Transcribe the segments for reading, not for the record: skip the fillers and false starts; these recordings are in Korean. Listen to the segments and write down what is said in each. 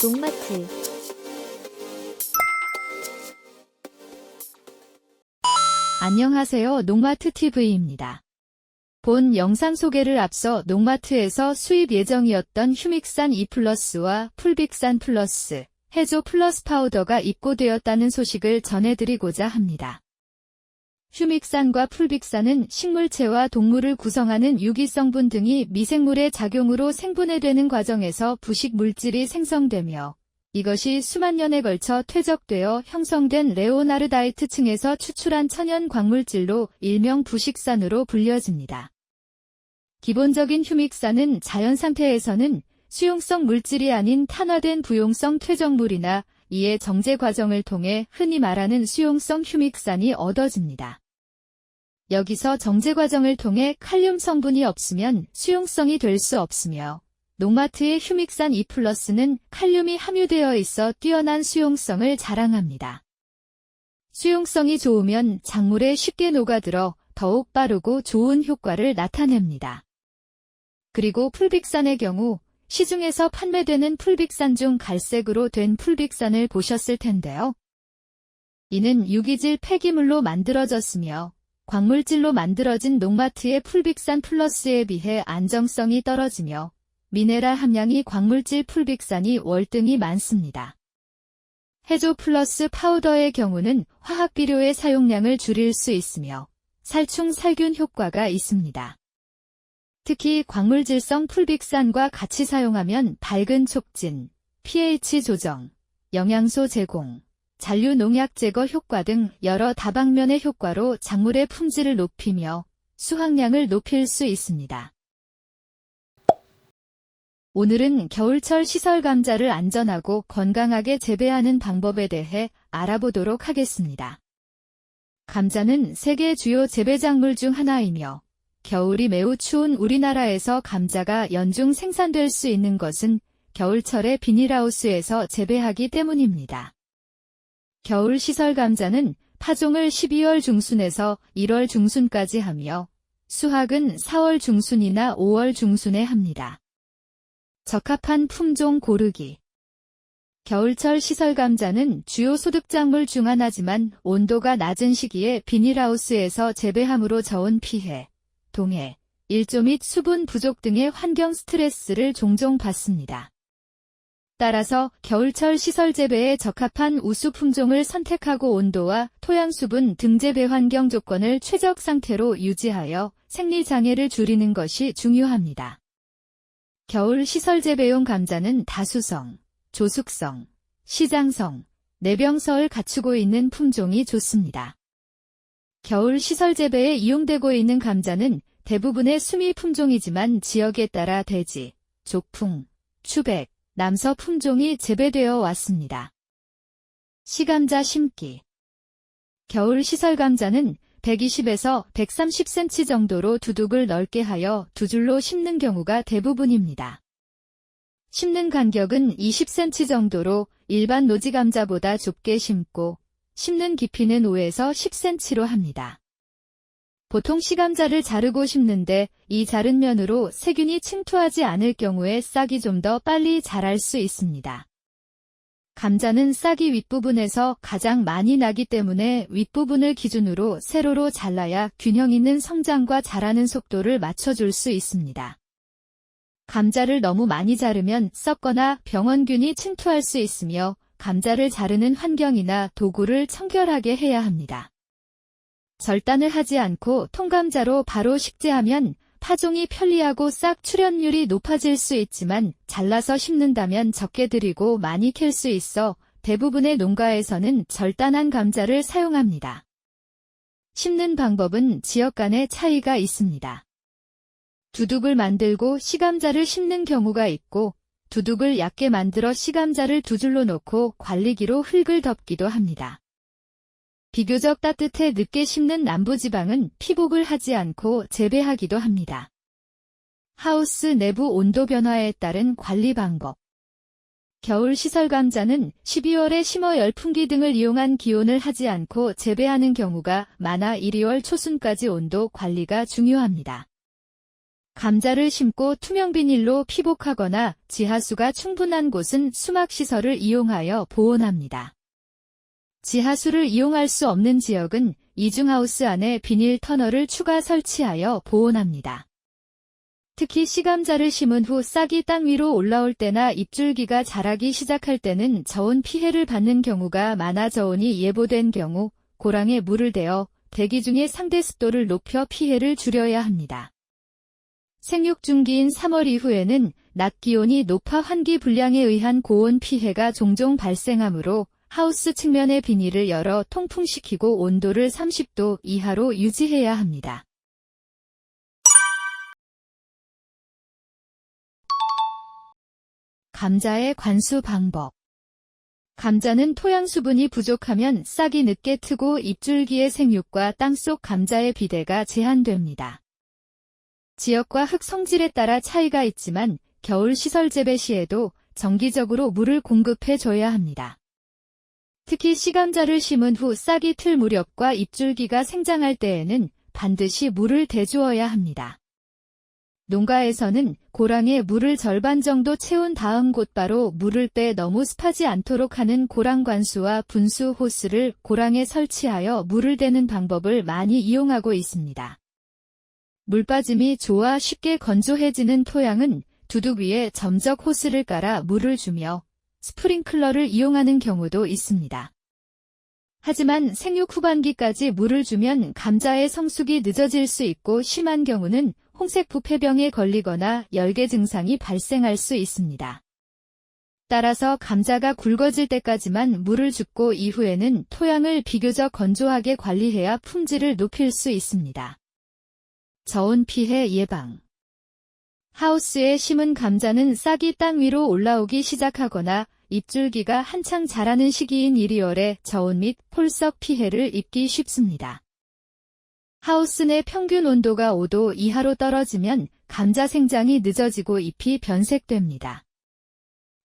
농마트. 안녕하세요. 농마트TV입니다. 본 영상 소개를 앞서 농마트에서 수입 예정이었던 휴믹산 E+와 풀빅산 플러스, 해조 플러스 파우더가 입고되었다는 소식을 전해드리고자 합니다. 휴믹산과 풀빅산은 식물체와 동물을 구성하는 유기성분 등이 미생물의 작용으로 생분해되는 과정에서 부식 물질이 생성되며 이것이 수만 년에 걸쳐 퇴적되어 형성된 레오나르다이트층에서 추출한 천연 광물질로 일명 부식산으로 불려집니다. 기본적인 휴믹산은 자연 상태에서는 수용성 물질이 아닌 탄화된 부용성 퇴적물이나 이의 정제 과정을 통해 흔히 말하는 수용성 휴믹산이 얻어집니다. 여기서 정제 과정을 통해 칼륨 성분이 없으면 수용성이 될 수 없으며 농마트의 휴믹산 E+는 칼륨이 함유되어 있어 뛰어난 수용성을 자랑합니다. 수용성이 좋으면 작물에 쉽게 녹아들어 더욱 빠르고 좋은 효과를 나타냅니다. 그리고 풀빅산의 경우 시중에서 판매되는 풀빅산 중 갈색으로 된 풀빅산을 보셨을 텐데요. 이는 유기질 폐기물로 만들어졌으며 광물질로 만들어진 농마트의 풀빅산 플러스에 비해 안정성이 떨어지며 미네랄 함량이 광물질 풀빅산이 월등히 많습니다. 해조 플러스 파우더의 경우는 화학 비료의 사용량을 줄일 수 있으며 살충 살균 효과가 있습니다. 특히 광물질성 풀빅산과 같이 사용하면 밝은 촉진, pH 조정, 영양소 제공, 잔류 농약 제거 효과 등 여러 다방면의 효과로 작물의 품질을 높이며 수확량을 높일 수 있습니다. 오늘은 겨울철 시설 감자를 안전하고 건강하게 재배하는 방법에 대해 알아보도록 하겠습니다. 감자는 세계 주요 재배작물 중 하나이며 겨울이 매우 추운 우리나라에서 감자가 연중 생산될 수 있는 것은 겨울철에 비닐하우스에서 재배하기 때문입니다. 겨울 시설 감자는 파종을 12월 중순에서 1월 중순까지 하며 수확은 4월 중순이나 5월 중순에 합니다. 적합한 품종 고르기. 겨울철 시설 감자는 주요 소득작물 중 하나지만 온도가 낮은 시기에 비닐하우스에서 재배함으로 저온 피해, 동해, 일조 및 수분 부족 등의 환경 스트레스를 종종 받습니다. 따라서 겨울철 시설 재배에 적합한 우수 품종을 선택하고 온도와 토양 수분 등 재배 환경 조건을 최적 상태로 유지하여 생리장애를 줄이는 것이 중요합니다. 겨울 시설 재배용 감자는 다수성, 조숙성, 시장성, 내병서를 갖추고 있는 품종이 좋습니다. 겨울 시설 재배에 이용되고 있는 감자는 대부분의 수미 품종이지만 지역에 따라 대지, 족풍, 추백, 남서 품종이 재배되어 왔습니다. 시감자 심기. 겨울 시설 감자는 120에서 130cm 정도로 두둑을 넓게 하여 두 줄로 심는 경우가 대부분입니다. 심는 간격은 20cm 정도로 일반 노지 감자보다 좁게 심고 심는 깊이는 5에서 10cm로 합니다. 보통 시감자를 자르고 심는데 이 자른 면으로 세균이 침투하지 않을 경우에 싹이 좀 더 빨리 자랄 수 있습니다. 감자는 싹이 윗부분에서 가장 많이 나기 때문에 윗부분을 기준으로 세로로 잘라야 균형 있는 성장과 자라는 속도를 맞춰줄 수 있습니다. 감자를 너무 많이 자르면 썩거나 병원균이 침투할 수 있으며 감자를 자르는 환경이나 도구를 청결하게 해야 합니다. 절단을 하지 않고 통감자로 바로 식재하면 파종이 편리하고 싹 출현율이 높아질 수 있지만 잘라서 심는다면 적게 들이고 많이 캘 수 있어 대부분의 농가에서는 절단한 감자를 사용합니다. 심는 방법은 지역 간의 차이가 있습니다. 두둑을 만들고 시감자를 심는 경우가 있고 두둑을 얇게 만들어 시감자를 두 줄로 놓고 관리기로 흙을 덮기도 합니다. 비교적 따뜻해 늦게 심는 남부지방은 피복을 하지 않고 재배하기도 합니다. 하우스 내부 온도 변화에 따른 관리 방법. 겨울 시설 감자는 12월에 심어 열풍기 등을 이용한 기온을 하지 않고 재배하는 경우가 많아 1, 2월 초순까지 온도 관리가 중요합니다. 감자를 심고 투명 비닐로 피복하거나 지하수가 충분한 곳은 수막시설을 이용하여 보온합니다. 지하수를 이용할 수 없는 지역은 이중하우스 안에 비닐 터널을 추가 설치하여 보온합니다. 특히 씨감자를 심은 후 싹이 땅 위로 올라올 때나 잎줄기가 자라기 시작할 때는 저온 피해를 받는 경우가 많아 저온이 예보된 경우 고랑에 물을 대어 대기 중에 상대 습도를 높여 피해를 줄여야 합니다. 생육 중기인 3월 이후에는 낮 기온이 높아 환기 불량에 의한 고온 피해가 종종 발생하므로 하우스 측면의 비닐을 열어 통풍시키고 온도를 30도 이하로 유지해야 합니다. 감자의 관수 방법. 감자는 토양 수분이 부족하면 싹이 늦게 트고 잎줄기의 생육과 땅속 감자의 비대가 제한됩니다. 지역과 흙 성질에 따라 차이가 있지만 겨울 시설 재배 시에도 정기적으로 물을 공급해 줘야 합니다. 특히 씨감자를 심은 후 싹이 틀 무렵과 잎줄기가 생장할 때에는 반드시 물을 대주어야 합니다. 농가에서는 고랑에 물을 절반 정도 채운 다음 곧바로 물을 빼 너무 습하지 않도록 하는 고랑 관수와 분수 호스를 고랑에 설치하여 물을 대는 방법을 많이 이용하고 있습니다. 물빠짐이 좋아 쉽게 건조해지는 토양은 두둑 위에 점적 호스를 깔아 물을 주며 스프링클러를 이용하는 경우도 있습니다. 하지만 생육 후반기까지 물을 주면 감자의 성숙이 늦어질 수 있고 심한 경우는 홍색 부패병에 걸리거나 열개 증상이 발생할 수 있습니다. 따라서 감자가 굵어질 때까지만 물을 줍고 이후에는 토양을 비교적 건조하게 관리해야 품질을 높일 수 있습니다. 저온 피해 예방. 하우스에 심은 감자는 싹이 땅 위로 올라오기 시작하거나 잎줄기가 한창 자라는 시기인 1, 2월에 저온 및 폴석 피해를 입기 쉽습니다. 하우스 내 평균 온도가 5도 이하로 떨어지면 감자 생장이 늦어지고 잎이 변색됩니다.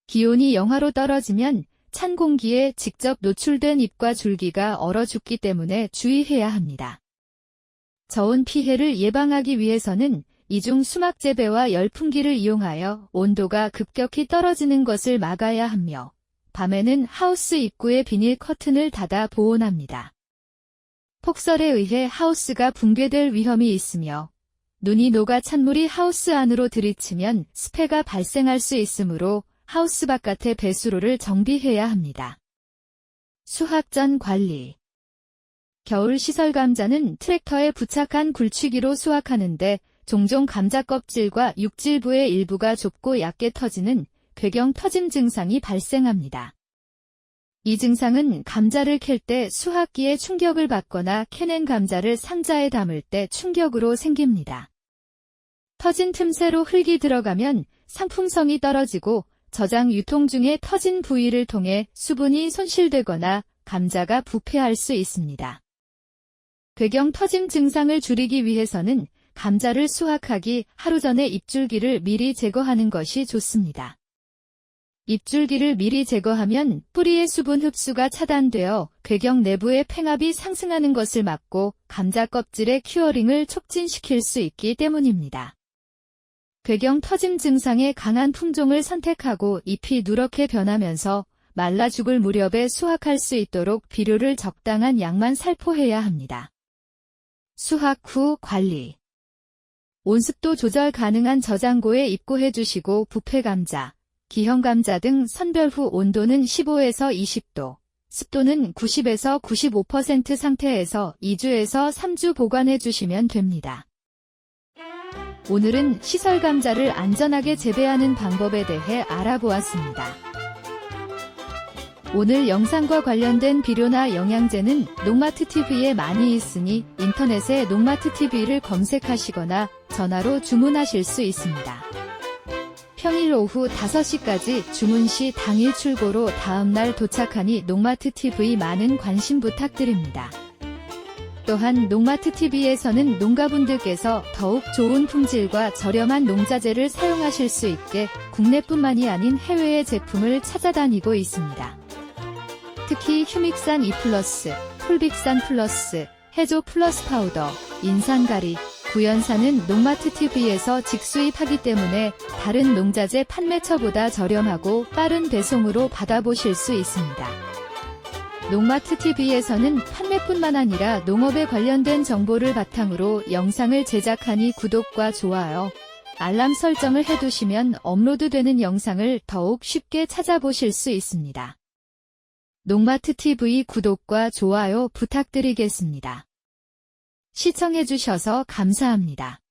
기온이 영하로 떨어지면 찬 공기에 직접 노출된 잎과 줄기가 얼어 죽기 때문에 주의해야 합니다. 저온 피해를 예방하기 위해서는 이중 수막 재배와 열풍기를 이용하여 온도가 급격히 떨어지는 것을 막아야 하며 밤에는 하우스 입구의 비닐 커튼을 닫아 보온합니다. 폭설에 의해 하우스가 붕괴될 위험이 있으며 눈이 녹아 찬물이 하우스 안으로 들이치면 습해가 발생할 수 있으므로 하우스 바깥의 배수로를 정비해야 합니다. 수확 전 관리. 겨울 시설 감자는 트랙터에 부착한 굴치기로 수확하는데 종종 감자 껍질과 육질부의 일부가 좁고 얕게 터지는 괴경 터짐 증상이 발생합니다. 이 증상은 감자를 캘 때 수확기에 충격을 받거나 캐낸 감자를 상자에 담을 때 충격으로 생깁니다. 터진 틈새로 흙이 들어가면 상품성이 떨어지고 저장 유통 중에 터진 부위를 통해 수분이 손실되거나 감자가 부패할 수 있습니다. 괴경 터짐 증상을 줄이기 위해서는 감자를 수확하기 하루 전에 잎줄기를 미리 제거하는 것이 좋습니다. 잎줄기를 미리 제거하면 뿌리의 수분 흡수가 차단되어 괴경 내부의 팽압이 상승하는 것을 막고 감자 껍질의 큐어링을 촉진시킬 수 있기 때문입니다. 괴경 터짐 증상에 강한 품종을 선택하고 잎이 누렇게 변하면서 말라 죽을 무렵에 수확할 수 있도록 비료를 적당한 양만 살포해야 합니다. 수확 후 관리. 온습도 조절 가능한 저장고에 입고해 주시고 부패 감자, 기형 감자 등 선별 후 온도는 15에서 20도, 습도는 90에서 95% 상태에서 2주에서 3주 보관해 주시면 됩니다. 오늘은 시설 감자를 안전하게 재배하는 방법에 대해 알아보았습니다. 오늘 영상과 관련된 비료나 영양제는 농마트TV에 많이 있으니 인터넷에 농마트TV를 검색하시거나 전화로 주문하실 수 있습니다. 평일 오후 5시까지 주문 시 당일 출고로 다음날 도착하니 농마트TV 많은 관심 부탁드립니다. 또한 농마트TV에서는 농가분들께서 더욱 좋은 품질과 저렴한 농자재를 사용하실 수 있게 국내뿐만이 아닌 해외의 제품을 찾아다니고 있습니다. 특히 휴믹산 E+, 폴빅산 플러스, 해조 플러스 파우더, 인산가리, 구연산은 농마트TV에서 직수입하기 때문에 다른 농자재 판매처보다 저렴하고 빠른 배송으로 받아보실 수 있습니다. 농마트TV에서는 판매뿐만 아니라 농업에 관련된 정보를 바탕으로 영상을 제작하니 구독과 좋아요, 알람 설정을 해두시면 업로드되는 영상을 더욱 쉽게 찾아보실 수 있습니다. 농마트TV 구독과 좋아요 부탁드리겠습니다. 시청해주셔서 감사합니다.